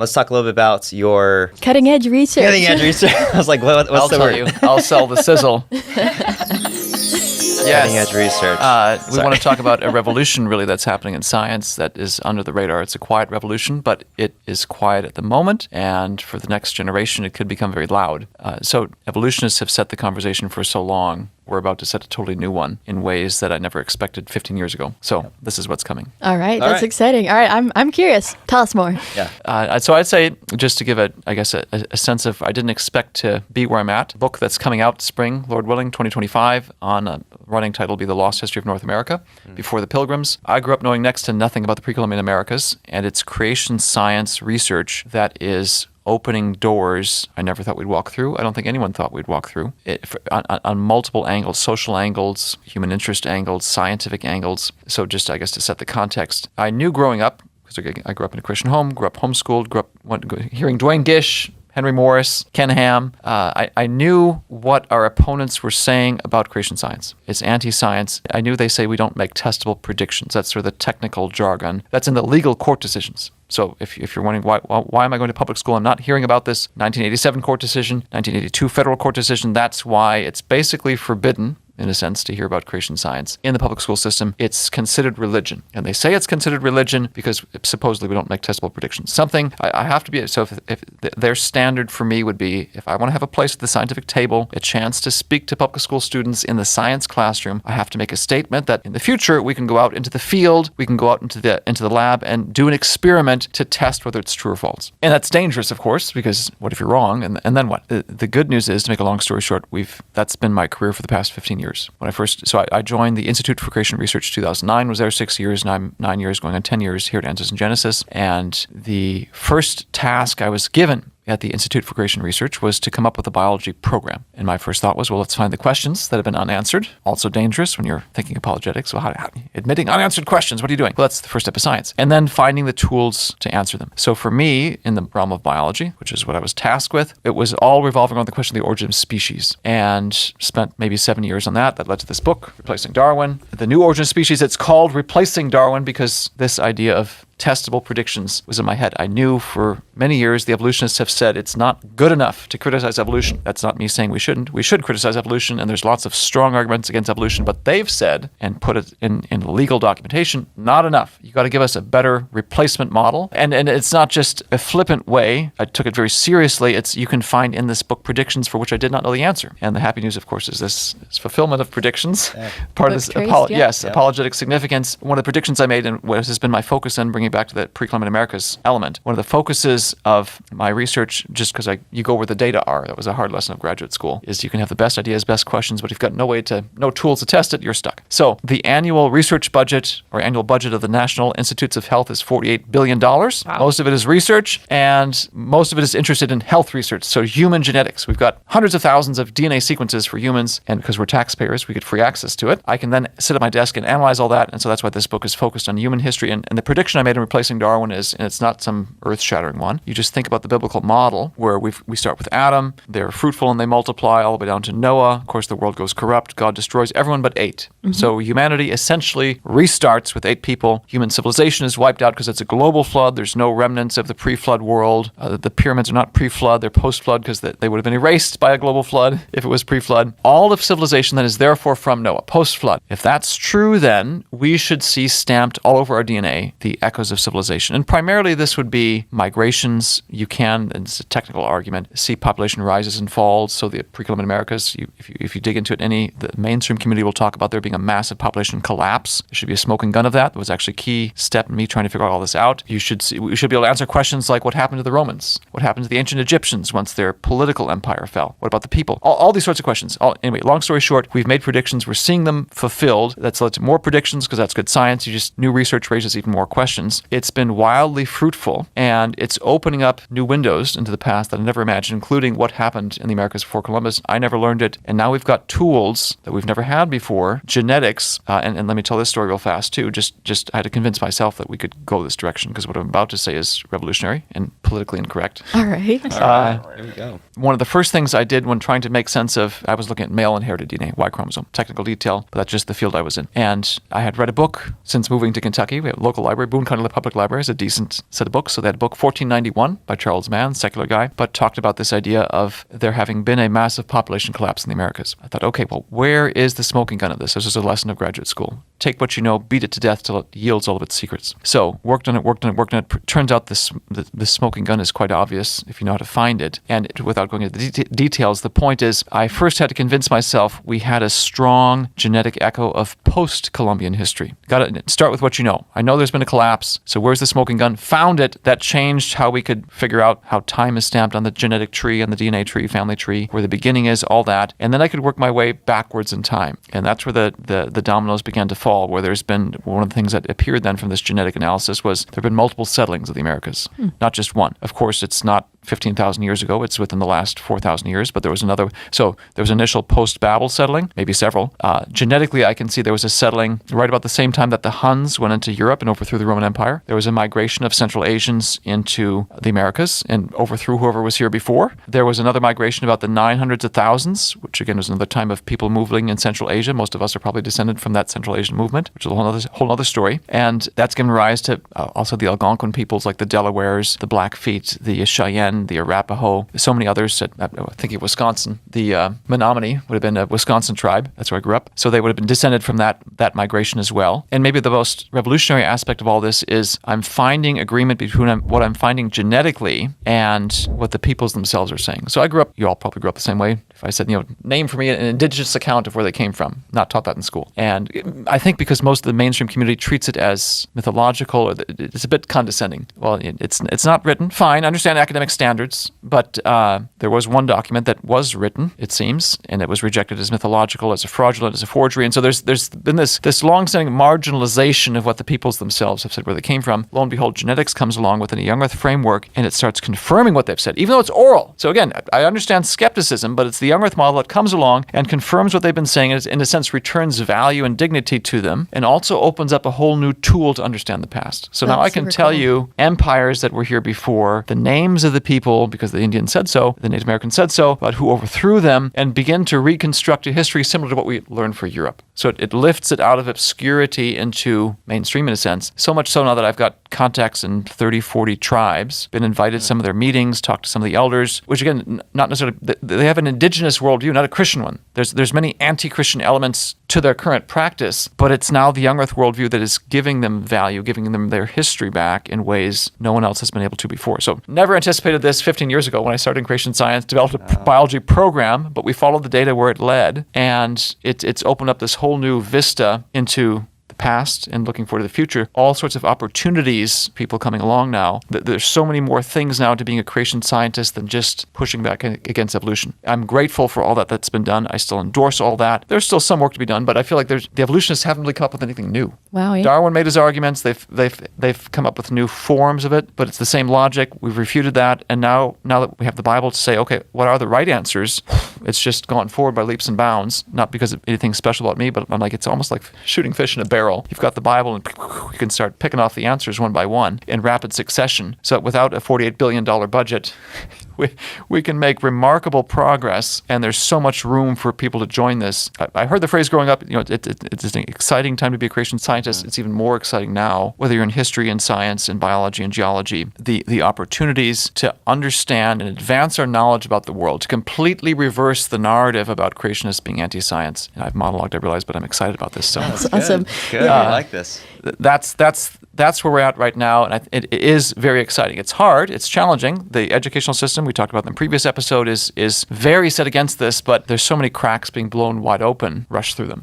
Let's talk a little bit about your cutting edge research. I was like, what's I'll the tell word? you. I'll sell the sizzle. Cutting edge research. We want to talk about a revolution really that's happening in science that is under the radar. It's a quiet revolution, but it is quiet at the moment, and for the next generation, it could become very loud. So evolutionists have set the conversation for so long. We're about to set a totally new one in ways that I never expected 15 years ago. So this is what's coming. All right, that's exciting. All right, I'm curious. Tell us more. Yeah. So I'd say, just to give a sense of, I didn't expect to be where I'm at. A book that's coming out spring, Lord willing, 2025, on a running title will be The Lost History of North America, Before the Pilgrims. I grew up knowing next to nothing about the pre-Columbian Americas, and it's creation science research that is opening doors I never thought we'd walk through. I don't think anyone thought we'd walk through on multiple angles, social angles, human interest angles, scientific angles. So just, I guess, to set the context, I knew growing up, because I grew up in a Christian home, grew up homeschooled, hearing Dwayne Gish, Henry Morris, Ken Ham. I knew what our opponents were saying about creation science. It's anti-science. I knew they say we don't make testable predictions. That's sort of the technical jargon. That's in the legal court decisions. So if you're wondering why am I going to public school, I'm not hearing about this 1987 court decision, 1982 federal court decision. That's why it's basically forbidden, in a sense, to hear about creation science in the public school system. It's considered religion. And they say it's considered religion because supposedly we don't make testable predictions. Something I have to be, so if their standard for me would be, if I want to have a place at the scientific table, a chance to speak to public school students in the science classroom, I have to make a statement that in the future we can go out into the field, we can go out into the lab and do an experiment to test whether it's true or false. And that's dangerous, of course, because what if you're wrong? And then what? The good news is, to make a long story short, that's been my career for the past 15 years. When I joined the Institute for Creation Research 2009, was there 6 years, and I'm 9 years, going on 10 years here at Answers in Genesis. And the first task I was given at the Institute for Creation Research was to come up with a biology program. And my first thought was, well, let's find the questions that have been unanswered. Also dangerous when you're thinking apologetics. Well, how admitting unanswered questions, what are you doing? Well, that's the first step of science. And then finding the tools to answer them. So for me, in the realm of biology, which is what I was tasked with, it was all revolving around the question of the origin of species. And spent maybe 7 years on that. That led to this book, Replacing Darwin. The new origin of species, it's called Replacing Darwin because this idea of testable predictions was in my head. I knew for many years the evolutionists have said it's not good enough to criticize evolution. That's not me saying we shouldn't. We should criticize evolution, and there's lots of strong arguments against evolution, but they've said, and put it in legal documentation, not enough. You got to give us a better replacement model. And it's not just a flippant way. I took it very seriously. You can find in this book predictions for which I did not know the answer. And the happy news, of course, is this fulfillment of predictions. Part of this apologetic significance. One of the predictions I made, and what has been my focus in bringing back to that pre-Columbian Americas element. One of the focuses of my research, just because you go where the data are, that was a hard lesson of graduate school, is you can have the best ideas, best questions, but if you've got no tools to test it, you're stuck. So the annual research budget, or annual budget of the National Institutes of Health is $48 billion. Wow. Most of it is research, and most of it is interested in health research, so human genetics. We've got hundreds of thousands of DNA sequences for humans, and because we're taxpayers, we get free access to it. I can then sit at my desk and analyze all that, and so that's why this book is focused on human history. And the prediction I made in Replacing Darwin is, and it's not some earth-shattering one, you just think about the biblical model where we start with Adam, they're fruitful and they multiply all the way down to Noah. Of course, the world goes corrupt, God destroys everyone but 8. Mm-hmm. So humanity essentially restarts with 8 people. Human civilization is wiped out because it's a global flood. There's no remnants of the pre-flood world. The pyramids are not pre-flood, they're post-flood because they would have been erased by a global flood if it was pre-flood. All of civilization then is therefore from Noah, post-flood. If that's true, then we should see stamped all over our DNA the echoes of civilization. And primarily this would be migrations. You can, and it's a technical argument, see population rises and falls. So the pre-Columbian Americas, if you dig into it, the mainstream community will talk about there being a massive population collapse. There should be a smoking gun of that. That was actually a key step in me trying to figure all this out. We should be able to answer questions like what happened to the Romans? What happened to the ancient Egyptians once their political empire fell? What about the people? All these sorts of questions. Anyway, long story short, we've made predictions. We're seeing them fulfilled. That's led to more predictions because that's good science. New research raises even more questions. It's been wildly fruitful, and it's opening up new windows into the past that I never imagined, including what happened in the Americas before Columbus. I never learned it, and now we've got tools that we've never had before, genetics, and let me tell this story real fast too. Just I had to convince myself that we could go this direction because what I'm about to say is revolutionary and politically incorrect. All right. There we go. One of the first things I did when trying to make sense of, I was looking at male inherited DNA, Y chromosome, technical detail, but that's just the field I was in. And I had read a book since moving to Kentucky. We have a local library, Boone County Canada Public Library has a decent set of books. So they had a book, 1491, by Charles Mann, secular guy, but talked about this idea of there having been a massive population collapse in the Americas. I thought, okay, well, where is the smoking gun of this? This is a lesson of graduate school. Take what you know, beat it to death till it yields all of its secrets. So worked on it. Turns out the smoking gun is quite obvious if you know how to find it. And without going into the details, the point is I first had to convince myself we had a strong genetic echo of post-Columbian history. Got to start with what you know. I know there's been a collapse. So where's the smoking gun? Found it. That changed how we could figure out how time is stamped on the genetic tree, on the DNA tree, family tree, where the beginning is, all that. And then I could work my way backwards in time. And that's where the dominoes began to fall, where there's been one of the things that appeared then from this genetic analysis was there have been multiple settlings of the Americas, not just one. Of course, it's not 15,000 years ago. It's within the last 4,000 years, but there was another. So there was initial post-Babel settling, maybe several. Genetically, I can see there was a settling right about the same time that the Huns went into Europe and overthrew the Roman Empire. There was a migration of Central Asians into the Americas and overthrew whoever was here before. There was another migration about the 900s of thousands, which again was another time of people moving in Central Asia. Most of us are probably descended from that Central Asian movement, which is a whole other story. And that's given rise to also the Algonquin peoples like the Delawares, the Blackfeet, the Cheyenne, the Arapaho, so many others. I think of Wisconsin. The Menominee would have been a Wisconsin tribe. That's where I grew up. So they would have been descended from that migration as well. And maybe the most revolutionary aspect of all this is I'm finding agreement between what I'm finding genetically and what the peoples themselves are saying. So I grew up, you all probably grew up the same way. If I said, name for me an indigenous account of where they came from, not taught that in school. And I think because most of the mainstream community treats it as mythological, or it's a bit condescending. Well, it's not written. Fine, I understand academic standards, but there was one document that was written, it seems, and it was rejected as mythological, as a fraudulent, as a forgery. And so there's been this long-standing marginalization of what the peoples themselves have said where they came from. Lo and behold, genetics comes along within a young earth framework, and it starts confirming what they've said, even though it's oral. So again, I understand skepticism, but it's the young earth model that comes along and confirms what they've been saying, and in a sense returns value and dignity to them, and also opens up a whole new tool to understand the past. So now I can tell you empires that were here before, the names of the people, because the Indians said so, the Native Americans said so, but who overthrew them, and begin to reconstruct a history similar to what we learned for Europe. So it lifts it out of obscurity into mainstream in a sense, so much so now that I've got contacts in 30, 40 tribes, been invited to some of their meetings, talked to some of the elders, which again, not necessarily, they have an indigenous worldview, not a Christian one. There's many anti-Christian elements to their current practice, but it's now the young earth worldview that is giving them value, giving them their history back in ways no one else has been able to before. So never anticipated this 15 years ago when I started in creation science, developed a biology program, but we followed the data where it led, and it's opened up this whole new vista into the past and looking forward to the future, all sorts of opportunities, people coming along now. There's so many more things now to being a creation scientist than just pushing back against evolution. I'm grateful for all that's been done. I still endorse all that. There's still some work to be done, but I feel like the evolutionists haven't really come up with anything new. Wow. Yeah. Darwin made his arguments. They've come up with new forms of it, but it's the same logic. We've refuted that, and now that we have the Bible to say, okay, what are the right answers? It's just gone forward by leaps and bounds, not because of anything special about me, but I'm like, it's almost like shooting fish in a barrel. You've got the Bible, and you can start picking off the answers one by one in rapid succession. So without a $48 billion budget, we can make remarkable progress, and there's so much room for people to join this. I heard the phrase growing up, it's an exciting time to be a creation scientist. It's even more exciting now, whether you're in history and science and biology and geology, the opportunities to understand and advance our knowledge about the world, to completely reverse the narrative about creationists being anti-science. I've monologued, I realize, but I'm excited about this. So That's awesome. Good. I like this. That's where we're at right now, and it is very exciting. It's hard, it's challenging. The educational system we talked about in the previous episode is very set against this, but there's so many cracks being blown wide open, rush through them.